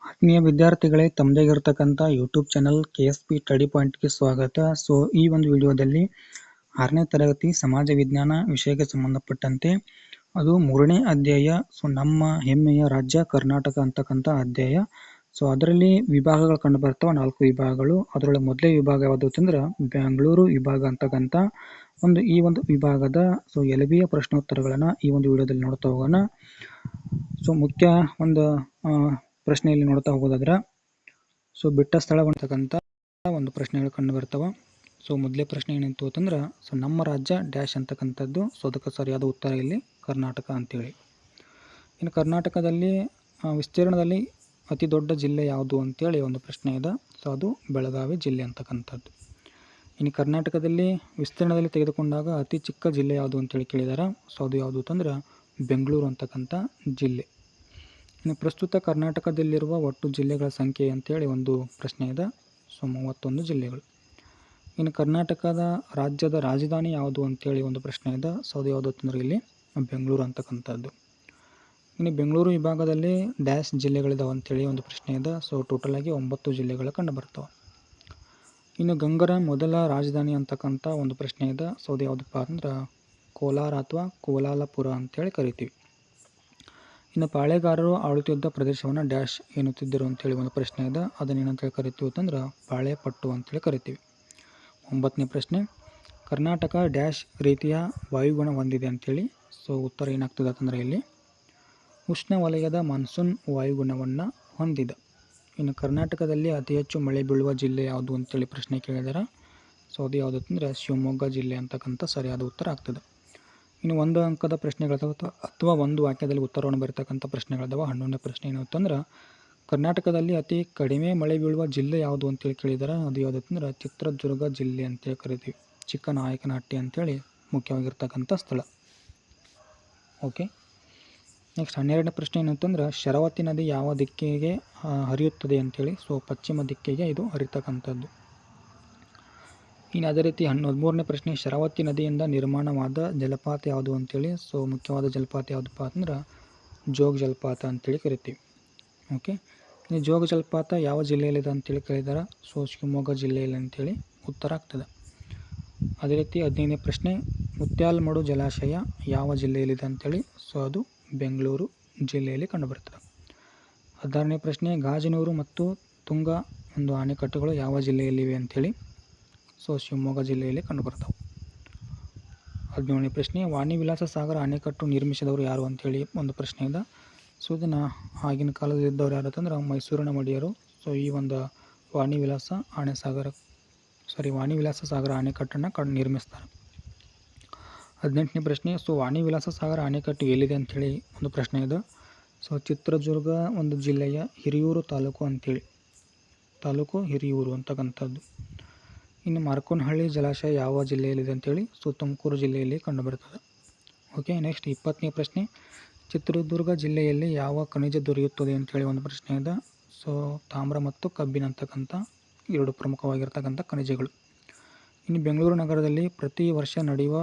ಆತ್ಮೀಯ ವಿದ್ಯಾರ್ಥಿಗಳೇ, ತಮ್ಮದೇ ಆಗಿರತಕ್ಕಂಥ ಯೂಟ್ಯೂಬ್ ಚಾನಲ್ KSP ಸ್ಟಡಿ ಪಾಯಿಂಟ್ಗೆ ಸ್ವಾಗತ. ಈ ಒಂದು ವಿಡಿಯೋದಲ್ಲಿ 6ನೇ ತರಗತಿ ಸಮಾಜ ವಿಜ್ಞಾನ ವಿಷಯಕ್ಕೆ ಸಂಬಂಧಪಟ್ಟಂತೆ ಅದು 3ನೇ ಅಧ್ಯಾಯ ನಮ್ಮ ಹೆಮ್ಮೆಯ ರಾಜ್ಯ ಕರ್ನಾಟಕ ಅಂತಕ್ಕಂಥ ಅಧ್ಯಾಯ. ಅದರಲ್ಲಿ ವಿಭಾಗಗಳು ಕಂಡು ಬರ್ತಾವ, 4 ವಿಭಾಗಗಳು. ಅದರೊಳಗೆ ಮೊದಲೇ ವಿಭಾಗ ಯಾವುದು ಅಂತಂದ್ರೆ ಬೆಂಗಳೂರು ವಿಭಾಗ ಅಂತಕ್ಕಂಥ ಈ ಒಂದು ವಿಭಾಗದ ಎಲಬಿಯ ಪ್ರಶ್ನೋತ್ತರಗಳನ್ನ ಈ ಒಂದು ವಿಡಿಯೋದಲ್ಲಿ ನೋಡ್ತಾ ಹೋಗೋಣ. ಮುಖ್ಯ ಒಂದು ಪ್ರಶ್ನೆಯಲ್ಲಿ ನೋಡ್ತಾ ಹೋಗೋದಾದ್ರೆ ಬಿಟ್ಟ ಸ್ಥಳ ಅಂತಕ್ಕಂಥ ಒಂದು ಪ್ರಶ್ನೆಗಳು ಕಂಡು ಬರ್ತಾವ. ಮೊದಲೇ ಪ್ರಶ್ನೆ ಏನಿತ್ತು ಅಂತಂದ್ರೆ ನಮ್ಮ ರಾಜ್ಯ ಡ್ಯಾಶ್ ಅಂತಕ್ಕಂಥದ್ದು. ಅದಕ್ಕೆ ಸರಿಯಾದ ಉತ್ತರ ಇಲ್ಲಿ ಕರ್ನಾಟಕ ಅಂತೇಳಿ. ಇನ್ನು ಕರ್ನಾಟಕದಲ್ಲಿ ವಿಸ್ತೀರ್ಣದಲ್ಲಿ ಅತಿ ದೊಡ್ಡ ಜಿಲ್ಲೆ ಯಾವುದು ಅಂತೇಳಿ ಒಂದು ಪ್ರಶ್ನೆ ಇದೆ. ಅದು ಬೆಳಗಾವಿ ಜಿಲ್ಲೆ ಅಂತಕ್ಕಂಥದ್ದು. ಇನ್ನು ಕರ್ನಾಟಕದಲ್ಲಿ ವಿಸ್ತೀರ್ಣದಲ್ಲಿ ತೆಗೆದುಕೊಂಡಾಗ ಅತಿ ಚಿಕ್ಕ ಜಿಲ್ಲೆ ಯಾವುದು ಅಂತೇಳಿ ಕೇಳಿದಾರೆ. ಅದು ಯಾವುದು ಅಂತಂದ್ರೆ ಬೆಂಗಳೂರು ಅಂತಕ್ಕಂಥ ಜಿಲ್ಲೆ. ಇನ್ನು ಪ್ರಸ್ತುತ ಕರ್ನಾಟಕದಲ್ಲಿರುವ ಒಟ್ಟು ಜಿಲ್ಲೆಗಳ ಸಂಖ್ಯೆ ಅಂತೇಳಿ ಒಂದು ಪ್ರಶ್ನೆ ಇದೆ. 31 ಜಿಲ್ಲೆಗಳು. ಇನ್ನು ಕರ್ನಾಟಕದ ರಾಜ್ಯದ ರಾಜಧಾನಿ ಯಾವುದು ಅಂತೇಳಿ ಒಂದು ಪ್ರಶ್ನೆ ಇದೆ. ಅದು ಯಾವುದು ಅಂತಂದ್ರೆ ಇಲ್ಲಿ ಬೆಂಗಳೂರು ಅಂತಕ್ಕಂಥದ್ದು. ಇನ್ನು ಬೆಂಗಳೂರು ವಿಭಾಗದಲ್ಲಿ ಡ್ಯಾಶ್ ಜಿಲ್ಲೆಗಳಿದಾವೆ ಅಂತೇಳಿ ಒಂದು ಪ್ರಶ್ನೆ ಇದೆ. ಟೋಟಲ್ ಆಗಿ 9 ಜಿಲ್ಲೆಗಳು ಕಂಡು ಬರ್ತವೆ. ಇನ್ನು ಗಂಗರ ಮೊದಲ ರಾಜಧಾನಿ ಅಂತಕ್ಕಂಥ ಒಂದು ಪ್ರಶ್ನೆ ಇದೆ. ಅದು ಯಾವುದಪ್ಪ ಅಂದ್ರೆ ಕೋಲಾರ ಅಥವಾ ಕೋಲಾಲಪುರ ಅಂತೇಳಿ ಕರಿತೀವಿ. ಇನ್ನು ಪಾಳೆಗಾರರು ಆಳುತ್ತಿದ್ದ ಪ್ರದೇಶವನ್ನು ಡ್ಯಾಶ್ ಎನ್ನುತ್ತಿದ್ದರು ಅಂತೇಳಿ ಒಂದು ಪ್ರಶ್ನೆ ಇದೆ. ಅದನ್ನೇನಂತೇಳಿ ಕರಿತೀವಿ ಅಂತಂದ್ರೆ ಪಾಳೆಪಟ್ಟು ಅಂತೇಳಿ ಕರಿತೀವಿ. 9ನೇ ಪ್ರಶ್ನೆ, ಕರ್ನಾಟಕ ಡ್ಯಾಶ್ ರೀತಿಯ ವಾಯುಗುಣ ಹೊಂದಿದೆ ಅಂತೇಳಿ. ಉತ್ತರ ಏನಾಗ್ತದೆ ಅಂತಂದರೆ ಇಲ್ಲಿ ಉಷ್ಣವಲಯದ ಮಾನ್ಸೂನ್ ವಾಯುಗುಣವನ್ನು ಹೊಂದಿದೆ. ಇನ್ನು ಕರ್ನಾಟಕದಲ್ಲಿ ಅತಿ ಹೆಚ್ಚು ಮಳೆ ಬೀಳುವ ಜಿಲ್ಲೆ ಯಾವುದು ಅಂತೇಳಿ ಪ್ರಶ್ನೆ ಕೇಳಿದಾರೆ. ಅದು ಯಾವುದು ಅಂತಂದರೆ ಶಿವಮೊಗ್ಗ ಜಿಲ್ಲೆ ಅಂತಕ್ಕಂಥ ಸರಿಯಾದ ಉತ್ತರ ಆಗ್ತದೆ. ಇನ್ನು 1 ಅಂಕದ ಪ್ರಶ್ನೆಗಳದಾವ ಅಥವಾ ಒಂದು ವಾಕ್ಯದಲ್ಲಿ ಉತ್ತರವನ್ನು ಬರೀತಕ್ಕಂಥ ಪ್ರಶ್ನೆಗಳದಾವ. 11ನೇ ಪ್ರಶ್ನೆ ಏನು ಅಂತಂದ್ರೆ ಕರ್ನಾಟಕದಲ್ಲಿ ಅತಿ ಕಡಿಮೆ ಮಳೆ ಬೀಳುವ ಜಿಲ್ಲೆ ಯಾವುದು ಅಂತೇಳಿ ಕೇಳಿದಾರೆ. ಅದು ಯಾವುದು ಅಂತಂದ್ರೆ ಚಿತ್ರದುರ್ಗ ಜಿಲ್ಲೆ ಅಂತೇಳಿ ಕರಿತೀವಿ. ಚಿಕ್ಕನಾಯಕನಹಟ್ಟಿ ಅಂತೇಳಿ ಮುಖ್ಯವಾಗಿರ್ತಕ್ಕಂಥ ಸ್ಥಳ. ಓಕೆ, ನೆಕ್ಸ್ಟ್ 12ನೇ ಪ್ರಶ್ನೆ ಏನಂತಂದ್ರೆ ಶರಾವತಿ ನದಿ ಯಾವ ದಿಕ್ಕಿಗೆ ಹರಿಯುತ್ತದೆ ಅಂತೇಳಿ. ಪಶ್ಚಿಮ ದಿಕ್ಕಿಗೆ ಇದು ಹರಿತಕ್ಕಂಥದ್ದು. ಇನ್ನು ಅದೇ ರೀತಿ 13ನೇ ಪ್ರಶ್ನೆ, ಶರಾವತಿ ನದಿಯಿಂದ ನಿರ್ಮಾಣವಾದ ಜಲಪಾತ ಯಾವುದು ಅಂತೇಳಿ. ಮುಖ್ಯವಾದ ಜಲಪಾತ ಯಾವುದಪ್ಪ ಅಂದ್ರೆ ಜೋಗ ಜಲಪಾತ ಅಂತೇಳಿ ಕರಿತೀವಿ. ಓಕೆ, ಇನ್ನು ಜೋಗ ಜಲಪಾತ ಯಾವ ಜಿಲ್ಲೆಯಲ್ಲಿದೆ ಅಂತೇಳಿ ಕೇಳಿದಾರೆ. ಶಿವಮೊಗ್ಗ ಜಿಲ್ಲೆಯಲ್ಲಿ ಅಂತೇಳಿ ಉತ್ತರ ಆಗ್ತದೆ. ಅದೇ ರೀತಿ 15ನೇ ಪ್ರಶ್ನೆ, ಮುತ್ಯಾಲಮಡು ಜಲಾಶಯ ಯಾವ ಜಿಲ್ಲೆಯಲ್ಲಿದೆ ಅಂತೇಳಿ. ಅದು ಬೆಂಗಳೂರು ಜಿಲ್ಲೆಯಲ್ಲಿ ಕಂಡುಬರುತ್ತದೆ. 16ನೇ ಪ್ರಶ್ನೆ, ಗಾಜನೂರು ಮತ್ತು ತುಂಗಾ ಒಂದು ಅಣೆಕಟ್ಟುಗಳು ಯಾವ ಜಿಲ್ಲೆಯಲ್ಲಿವೆ ಅಂತೇಳಿ. ಶಿವಮೊಗ್ಗ ಜಿಲ್ಲೆಯಲ್ಲಿ ಕಂಡುಬರ್ತವೆ. 17ನೇ ಪ್ರಶ್ನೆ, ವಾಣಿ ವಿಲಾಸ ಸಾಗರ ಅಣೆಕಟ್ಟು ನಿರ್ಮಿಸಿದವರು ಯಾರು ಅಂತೇಳಿ ಒಂದು ಪ್ರಶ್ನೆ ಇದೆ. ಇದನ್ನು ಆಗಿನ ಕಾಲದಲ್ಲಿದ್ದವ್ರು ಯಾರು ಅಂತಂದ್ರೆ ಮೈಸೂರಿನ ಒಡೆಯರು. ಈ ಒಂದು ವಾಣಿ ವಿಲಾಸ ಸಾಗರ ಅಣೆಕಟ್ಟನ್ನು ನಿರ್ಮಿಸ್ತಾರೆ. 18ನೇ ಪ್ರಶ್ನೆ, ವಾಣಿ ವಿಲಾಸ ಸಾಗರ ಅಣೆಕಟ್ಟು ಎಲ್ಲಿದೆ ಅಂಥೇಳಿ ಒಂದು ಪ್ರಶ್ನೆ ಇದೆ. ಚಿತ್ರದುರ್ಗ ಒಂದು ಜಿಲ್ಲೆಯ ಹಿರಿಯೂರು ತಾಲೂಕು ಅಂತೇಳಿ, ಹಿರಿಯೂರು ಅಂತಕ್ಕಂಥದ್ದು. ಇನ್ನು ಮಾರ್ಕೋನಹಳ್ಳಿ ಜಲಾಶಯ ಯಾವ ಜಿಲ್ಲೆಯಲ್ಲಿದೆ ಅಂತೇಳಿ. ತುಮಕೂರು ಜಿಲ್ಲೆಯಲ್ಲಿ ಕಂಡುಬರುತ್ತದೆ. ಓಕೆ, ನೆಕ್ಸ್ಟ್ 20ನೇ ಪ್ರಶ್ನೆ, ಚಿತ್ರದುರ್ಗ ಜಿಲ್ಲೆಯಲ್ಲಿ ಯಾವ ಖನಿಜ ದೊರೆಯುತ್ತದೆ ಅಂತೇಳಿ ಒಂದು ಪ್ರಶ್ನೆ ಇದೆ. ತಾಮ್ರ ಮತ್ತು ಕಬ್ಬಿಣ ಅಂತಕ್ಕಂಥ 2 ಪ್ರಮುಖವಾಗಿರ್ತಕ್ಕಂಥ ಖನಿಜಗಳು. ಇನ್ನು ಬೆಂಗಳೂರು ನಗರದಲ್ಲಿ ಪ್ರತಿ ವರ್ಷ ನಡೆಯುವ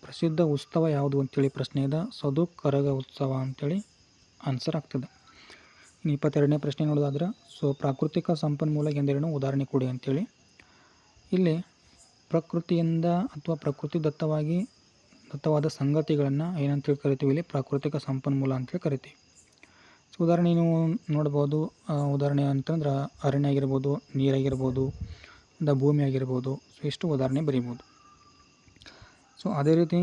ಪ್ರಸಿದ್ಧ ಉತ್ಸವ ಯಾವುದು ಅಂತೇಳಿ ಪ್ರಶ್ನೆ ಇದೆ. ಅದು ಕರಗ ಉತ್ಸವ ಅಂತೇಳಿ ಆನ್ಸರ್ ಆಗ್ತದೆ. ಇನ್ನು 22ನೇ ಪ್ರಶ್ನೆ ನೋಡೋದಾದ್ರೆ ಪ್ರಾಕೃತಿಕ ಸಂಪನ್ಮೂಲ ಎಂದರೇನು, ಉದಾಹರಣೆ ಕೊಡಿ ಅಂತೇಳಿ. ಇಲ್ಲಿ ಪ್ರಕೃತಿಯಿಂದ ಅಥವಾ ಪ್ರಕೃತಿ ದತ್ತವಾದ ಸಂಗತಿಗಳನ್ನು ಏನಂತೇಳಿ ಕರಿತೀವಿ, ಇಲ್ಲಿ ಪ್ರಾಕೃತಿಕ ಸಂಪನ್ಮೂಲ ಅಂತೇಳಿ ಕರಿತೀವಿ. ಉದಾಹರಣೆ ನೀವು ನೋಡ್ಬೋದು. ಉದಾಹರಣೆ ಅಂತಂದ್ರೆ ಅರಣ್ಯ ಆಗಿರ್ಬೋದು, ನೀರಾಗಿರ್ಬೋದು, ಭೂಮಿ ಆಗಿರ್ಬೋದು. ಇಷ್ಟು ಉದಾಹರಣೆ ಬರೀಬೋದು. ಅದೇ ರೀತಿ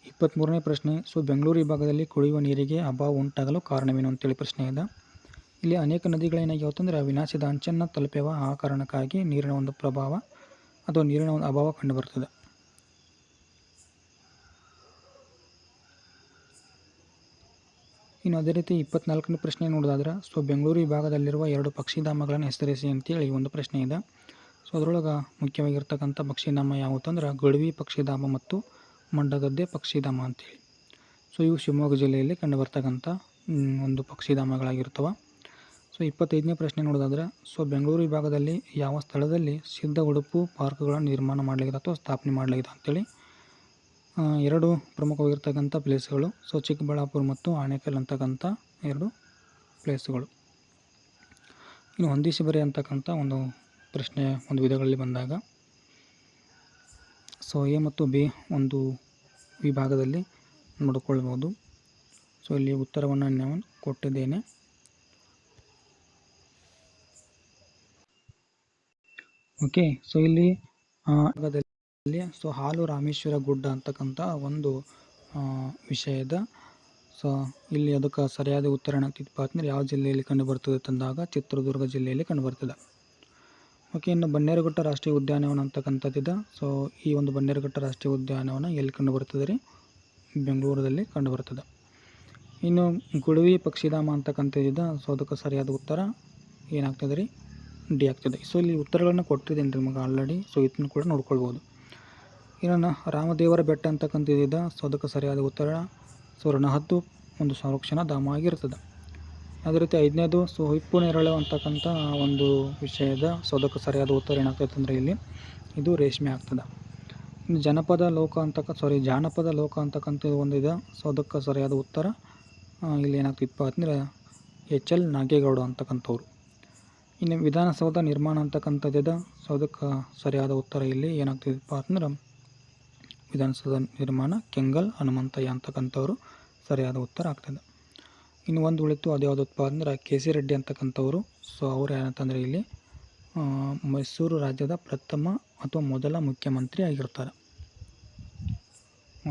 23ನೇ ಪ್ರಶ್ನೆ, ಬೆಂಗಳೂರು ವಿಭಾಗದಲ್ಲಿ ಕುಡಿಯುವ ನೀರಿಗೆ ಅಭಾವ ಉಂಟಾಗಲು ಕಾರಣವೇನು ಅಂತೇಳಿ ಪ್ರಶ್ನೆ ಇದೆ. ಇಲ್ಲಿ ಅನೇಕ ನದಿಗಳೇನಾಗ್ಯಾವ ಅಂತಂದ್ರೆ ವಿನಾಶದ ಅಂಚನ್ನು ತಲುಪ್ಯವ. ಆ ಕಾರಣಕ್ಕಾಗಿ ನೀರಿನ ಒಂದು ಪ್ರಭಾವ ಅಥವಾ ನೀರಿನ ಒಂದು ಅಭಾವ ಕಂಡುಬರ್ತದೆ. ಇನ್ನು ಅದೇ ರೀತಿ 24ನೇ ಪ್ರಶ್ನೆ ನೋಡೋದಾದ್ರೆ ಬೆಂಗಳೂರು ವಿಭಾಗದಲ್ಲಿರುವ 2 ಪಕ್ಷಿಧಾಮಗಳನ್ನು ಹೆಸರಿಸಿ ಅಂತೇಳಿ ಒಂದು ಪ್ರಶ್ನೆ ಇದೆ. ಅದರೊಳಗೆ ಮುಖ್ಯವಾಗಿರ್ತಕ್ಕಂಥ ಪಕ್ಷಿಧಾಮ ಯಾವುದು ಅಂದ್ರೆ ಗಡುವಿ ಪಕ್ಷಿಧಾಮ ಮತ್ತು ಮಂಡಗದ್ದೆ ಪಕ್ಷಿಧಾಮ ಅಂತೇಳಿ. ಇವು ಶಿವಮೊಗ್ಗ ಜಿಲ್ಲೆಯಲ್ಲಿ ಕಂಡುಬರ್ತಕ್ಕಂಥ ಒಂದು ಪಕ್ಷಿಧಾಮಗಳಾಗಿರ್ತವೆ. 25ನೇ ಪ್ರಶ್ನೆ ನೋಡೋದಾದ್ರೆ ಬೆಂಗಳೂರು ವಿಭಾಗದಲ್ಲಿ ಯಾವ ಸ್ಥಳದಲ್ಲಿ ಸಿದ್ಧ ಉಡುಪು ಪಾರ್ಕ್ಗಳನ್ನು ನಿರ್ಮಾಣ ಮಾಡಲಾಗಿದೆ ಅಥವಾ ಸ್ಥಾಪನೆ ಮಾಡಲಾಗಿದೆ ಅಂತೇಳಿ. 2 ಪ್ರಮುಖವಾಗಿರ್ತಕ್ಕಂಥ ಪ್ಲೇಸ್ಗಳು ಚಿಕ್ಕಬಳ್ಳಾಪುರ ಮತ್ತು ಆನೇಕಲ್ ಅಂತಕ್ಕಂಥ 2 ಪ್ಲೇಸ್ಗಳು. ಇನ್ನು ಹೊಂದಿಸಿ ಬರೆ ಅಂತಕ್ಕಂಥ ಒಂದು ಪ್ರಶ್ನೆ ಒಂದು ವಿಧಗಳಲ್ಲಿ ಬಂದಾಗ ಸೊ ಎ ಮತ್ತು ಬಿ ಒಂದು ವಿಭಾಗದಲ್ಲಿ ನೋಡಿಕೊಳ್ಬೋದು. ಸೊ ಇಲ್ಲಿ ಉತ್ತರವನ್ನು ನಾನು ಕೊಟ್ಟಿದ್ದೇನೆ. ಓಕೆ, ಸೊ ಇಲ್ಲಿ ಸೊ ಹಾಲು ರಾಮೇಶ್ವರ ಗುಡ್ಡ ಅಂತಕ್ಕಂಥ ಒಂದು ವಿಷಯದ ಸೊ ಇಲ್ಲಿ ಅದಕ್ಕೆ ಸರಿಯಾದ ಉತ್ತರ ಏನಾಗ್ತಿತ್ತು ಅಂದರೆ ಯಾವ ಜಿಲ್ಲೆಯಲ್ಲಿ ಕಂಡುಬರ್ತದೆ ತಂದಾಗ ಚಿತ್ರದುರ್ಗ ಜಿಲ್ಲೆಯಲ್ಲಿ ಕಂಡುಬರ್ತದೆ. ಓಕೆ, ಇನ್ನು ಬನ್ನೇರುಘಟ್ಟ ರಾಷ್ಟ್ರೀಯ ಉದ್ಯಾನವನ ಅಂತಕ್ಕಂಥದ್ದಿದೆ. ಸೊ ಈ ಒಂದು ಬನ್ನೇರುಘಟ್ಟ ರಾಷ್ಟ್ರೀಯ ಉದ್ಯಾನವನ ಎಲ್ಲಿ ಕಂಡುಬರ್ತದೆ ರೀ? ಬೆಂಗಳೂರಲ್ಲಿ ಕಂಡುಬರ್ತದೆ. ಇನ್ನು ಗುಡವಿ ಪಕ್ಷಿಧಾಮ ಅಂತಕ್ಕಂಥದ್ದಿದೆ. ಸೊ ಅದಕ್ಕೆ ಸರಿಯಾದ ಉತ್ತರ ಏನಾಗ್ತದೆ ರೀ? ಡಿ ಆಗ್ತದೆ. ಸೊ ಇಲ್ಲಿ ಉತ್ತರಗಳನ್ನು ಕೊಟ್ಟಿದ್ದೀನಿ ರೀ ನಿಮಗೆ ಆಲ್ರೆಡಿ. ಸೊ ಇದನ್ನು ಕೂಡ ನೋಡ್ಕೊಳ್ಬೋದು. ಇನ್ನು ರಾಮದೇವರ ಬೆಟ್ಟ ಅಂತಕ್ಕಂಥದ್ದಿದೆ. ಸೊ ಅದಕ್ಕೆ ಸರಿಯಾದ ಉತ್ತರ ಸೊ ರಣಹದ್ದು ಒಂದು ಸಂರಕ್ಷಣಾ ಧಾಮ ಆಗಿರ್ತದೆ. ಅದೇ ರೀತಿ 5ನೇದು ಸೊ ಹಿಪ್ಪು ನೇರಳೆ ಅಂತಕ್ಕಂಥ ಒಂದು ವಿಷಯದ ಸೊ ಅದಕ್ಕೆ ಸರಿಯಾದ ಉತ್ತರ ಏನಾಗ್ತದೆ ಅಂದರೆ ಇಲ್ಲಿ ಇದು ರೇಷ್ಮೆ ಆಗ್ತದೆ. ಇನ್ನು ಜಾನಪದ ಲೋಕ ಅಂತಕ್ಕಂಥದ್ದು ಒಂದಿದೆ. ಸೊ ಅದಕ್ಕೆ ಸರಿಯಾದ ಉತ್ತರ ಇಲ್ಲಿ ಏನಾಗ್ತಿತ್ತು ಅಂದರೆ HL ನಾಗೇಗೌಡ ಅಂತಕ್ಕಂಥವ್ರು. ಇನ್ನು ವಿಧಾನಸೌಧ ನಿರ್ಮಾಣ ಅಂತಕ್ಕಂಥದ್ದಿದೆ. ಸೊ ಅದಕ್ಕೆ ಸರಿಯಾದ ಉತ್ತರ ಇಲ್ಲಿ ಏನಾಗ್ತಿದೆಪ್ಪ ಅಂದ್ರೆ ವಿಧಾನಸೌಧ ನಿರ್ಮಾಣ ಕೆಂಗಲ್ ಹನುಮಂತಯ್ಯ ಅಂತಕ್ಕಂಥವ್ರು ಸರಿಯಾದ ಉತ್ತರ ಆಗ್ತದೆ. ಇನ್ನು ಒಂದು ಉಳಿತು, ಅದು ಯಾವುದಪ್ಪ ಅಂದ್ರೆ KC ರೆಡ್ಡಿ ಅಂತಕ್ಕಂಥವ್ರು. ಸೊ ಅವ್ರು ಏನಂತಂದರೆ ಇಲ್ಲಿ ಮೈಸೂರು ರಾಜ್ಯದ ಪ್ರಥಮ ಅಥವಾ ಮೊದಲ ಮುಖ್ಯಮಂತ್ರಿ ಆಗಿರ್ತಾರೆ.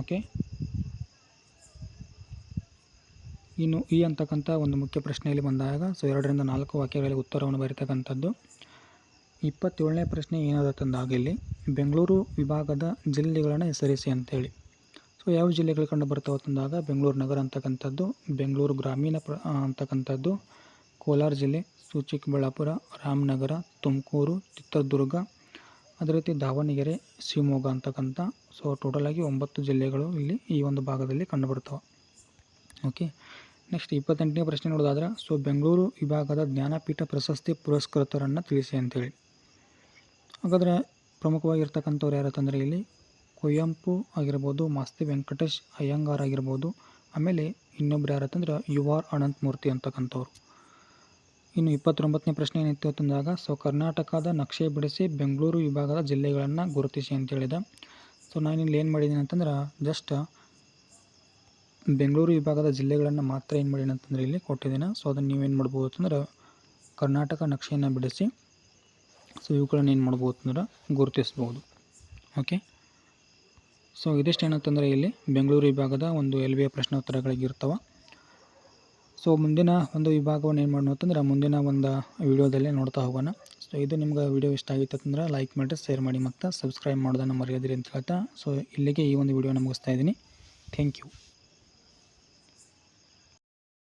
ಓಕೆ, ಇನ್ನು ಈ ಅಂತಕ್ಕಂಥ ಒಂದು ಮುಖ್ಯ ಪ್ರಶ್ನೆಯಲ್ಲಿ ಬಂದಾಗ ಸೊ 2ರಿಂದ 4 ವಾಕ್ಯಗಳಲ್ಲಿ ಉತ್ತರವನ್ನು ಬರೀತಕ್ಕಂಥದ್ದು. 27ನೇ ಪ್ರಶ್ನೆ ಏನಾದತ್ತಂದಾಗ ಇಲ್ಲಿ ಬೆಂಗಳೂರು ವಿಭಾಗದ ಜಿಲ್ಲೆಗಳನ್ನು ಹೆಸರಿಸಿ ಅಂತೇಳಿ. ಸೊ ಯಾವ ಜಿಲ್ಲೆಗಳು ಕಂಡು ಬರ್ತಾವೆ ಅಂತಂದಾಗ ಬೆಂಗಳೂರು ನಗರ ಅಂತಕ್ಕಂಥದ್ದು, ಬೆಂಗಳೂರು ಗ್ರಾಮೀಣ ಅಂತಕ್ಕಂಥದ್ದು, ಕೋಲಾರ ಜಿಲ್ಲೆ, ಚಿಕ್ಕಬಳ್ಳಾಪುರ, ರಾಮನಗರ, ತುಮಕೂರು, ಚಿತ್ರದುರ್ಗ, ಅದೇ ರೀತಿ ದಾವಣಗೆರೆ, ಶಿವಮೊಗ್ಗ ಅಂತಕ್ಕಂಥ ಸೊ ಟೋಟಲಾಗಿ 9 ಜಿಲ್ಲೆಗಳು ಇಲ್ಲಿ ಈ ಒಂದು ಭಾಗದಲ್ಲಿ ಕಂಡುಬರ್ತವೆ. ಓಕೆ, ನೆಕ್ಸ್ಟ್ 28ನೇ ಪ್ರಶ್ನೆ ನೋಡೋದಾದ್ರೆ ಸೊ ಬೆಂಗಳೂರು ವಿಭಾಗದ ಜ್ಞಾನಪೀಠ ಪ್ರಶಸ್ತಿ ಪುರಸ್ಕೃತರನ್ನು ತಿಳಿಸಿ ಅಂತೇಳಿ. ಹಾಗಾದರೆ ಪ್ರಮುಖವಾಗಿರ್ತಕ್ಕಂಥವ್ರು ಯಾರಂತಂದರೆ ಇಲ್ಲಿ ಕುವೆಂಪು ಆಗಿರ್ಬೋದು, ಮಾಸ್ತಿ ವೆಂಕಟೇಶ್ ಅಯ್ಯಂಗಾರ್ ಆಗಿರ್ಬೋದು, ಆಮೇಲೆ ಇನ್ನೊಬ್ರು ಯಾರಂತಂದ್ರೆ UR ಅನಂತಮೂರ್ತಿ ಅಂತಕ್ಕಂಥವ್ರು. ಇನ್ನು 29ನೇ ಪ್ರಶ್ನೆ ಏನಿತ್ತು ಅಂತಂದಾಗ ಸೊ ಕರ್ನಾಟಕದ ನಕ್ಷೆ ಬಿಡಿಸಿ ಬೆಂಗಳೂರು ವಿಭಾಗದ ಜಿಲ್ಲೆಗಳನ್ನು ಗುರುತಿಸಿ ಅಂತೇಳಿದೆ. ಸೊ ನಾನಿಲ್ಲಿ ಏನು ಮಾಡಿದ್ದೀನಿ ಅಂತಂದ್ರೆ ಜಸ್ಟ್ ಬೆಂಗಳೂರು ವಿಭಾಗದ ಜಿಲ್ಲೆಗಳನ್ನು ಮಾತ್ರ ಏನು ಮಾಡಿದ್ದೀನಿ ಅಂತಂದರೆ ಇಲ್ಲಿ ಕೊಟ್ಟಿದ್ದೀನಿ. ಸೊ ಅದನ್ನು ನೀವೇನು ಮಾಡ್ಬೋದು ಅಂತಂದ್ರೆ ಕರ್ನಾಟಕ ನಕ್ಷೆಯನ್ನು ಬಿಡಿಸಿ ಸೊ ಇವುಗಳನ್ನು ಏನು ಮಾಡ್ಬೋದು ಅಂದ್ರೆ ಗುರುತಿಸ್ಬೋದು. ಓಕೆ, ಸೊ ಇದಿಷ್ಟು ಏನಂತಂದರೆ ಇಲ್ಲಿ ಬೆಂಗಳೂರು ವಿಭಾಗದ ಒಂದು LBA ಪ್ರಶ್ನೋತ್ತರಗಳಿಗಿರ್ತವೆ. ಸೊ ಮುಂದಿನ ಒಂದು ವಿಭಾಗವನ್ನು ಏನು ಮಾಡೋಣ ಅಂತಂದ್ರೆ ಮುಂದಿನ ಒಂದು ವಿಡಿಯೋದಲ್ಲೇ ನೋಡ್ತಾ ಹೋಗೋಣ. ಸೊ ಇದು ನಿಮ್ಗೆ ವಿಡಿಯೋ ಇಷ್ಟ ಆಗಿತ್ತು ಅಂತಂದ್ರೆ ಲೈಕ್ ಮಾಡಿ, ಶೇರ್ ಮಾಡಿ ಮತ್ತು ಸಬ್ಸ್ಕ್ರೈಬ್ ಮಾಡೋದನ್ನು ಮರೆಯೋದಿರಿ ಅಂತ ಹೇಳ್ತಾ ಸೊ ಇಲ್ಲಿಗೆ ಈ ಒಂದು ವಿಡಿಯೋನ ಮುಗಿಸ್ತಾ ಇದ್ದೀನಿ. Thank you.